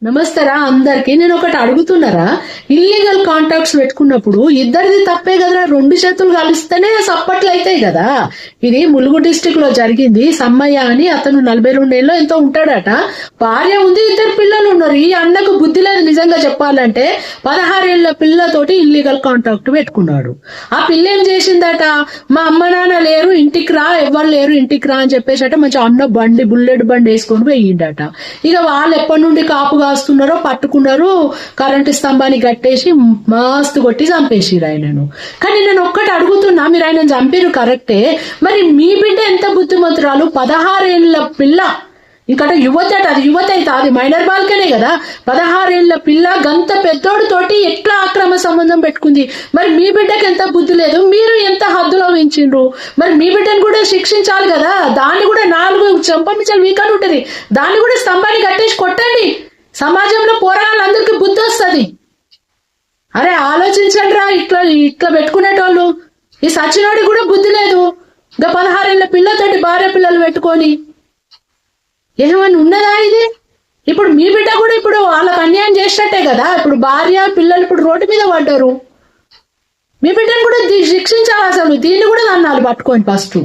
నమస్తేరా అందరికి. నేను ఒకటి అడుగుతున్నారా, ఇల్లీగల్ కాంటాక్ట్స్ పెట్టుకున్నప్పుడు ఇద్దరిది తప్పే కదరా, రెండు చేతులు కలిస్తేనే సప్పట్లు అవుతాయి కదా. ఇది ములుగు డిస్టిక్ లో జరిగింది. సమ్మయ్య అని అతను 42 ఏళ్ళు ఎంతో ఉంటాడట, భార్య ఉంది, ఇద్దరు పిల్లలు ఉన్నారు. ఈ అన్నకు బుద్ధి లేదు నిజంగా చెప్పాలంటే. 16 ఏళ్ల పిల్లతోటి ఇల్లీగల్ కాంటాక్ట్ పెట్టుకున్నాడు. ఆ పిల్ల ఏం చేసిందట, మా అమ్మ నాన్న లేరు ఇంటికి రా, ఎవరు లేరు ఇంటికి రా అని చెప్పేసట మంచి అన్న బండి బుల్లెట్ బండి వేసుకొని పోయిండట. ఇక వాళ్ళు ఎప్పటి నుండి కాపు కాస్తున్నారో పట్టుకున్నారు, కరెంటు స్తంభాన్ని కట్టేసి మస్తు కొట్టి చంపేసిరు ఆయనను. కానీ నేను ఒక్కటి అడుగుతున్నా, మీరు ఆయన చంపారు కరెక్టే, మరి మీ బిడ్డ ఎంత బుద్ధిమంతురాలు, 16 ఏళ్ల పిల్ల, ఇక్కడ యువత అట, అది యువత అయితే అది మైనర్ బాలికనే కదా. 16 ఏళ్ల పిల్ల గంత పెద్దోడితోటి ఎట్లా అక్రమ సంబంధం పెట్టుకుంది. మరి మీ బిడ్డకి ఎంత బుద్ధి లేదు, మీరు ఎంత హద్దులో పెంచిండ్రు. మరి మీ బిడ్డను కూడా శిక్షించాలి కదా, దాన్ని కూడా 4 చంపమించాలి వీకని ఉంటది, దాన్ని కూడా స్తంభాన్ని కట్టేసి కొట్టండి. సమాజంలో పోరాళ్ళందరికీ బుద్ధి వస్తుంది. అరే ఆలోచించండి రా, ఇట్లా ఇట్లా పెట్టుకునేటోళ్ళు. ఈ సచ్చినోడికి కూడా బుద్ధి లేదు, ఇంకా 16 ఏళ్ల పిల్లతోటి భార్య పిల్లలు పెట్టుకొని ఏమని ఉన్నదా ఇది. ఇప్పుడు మీ బిడ్డ కూడా ఇప్పుడు వాళ్ళకి అన్యాయం చేసినట్టే కదా. ఇప్పుడు భార్య పిల్లలు ఇప్పుడు రోడ్డు మీద పడ్డారు, మీ బిడ్డను కూడా శిక్షించాలి. అసలు దీన్ని కూడా అన్నాలు పట్టుకొని ఫస్ట్.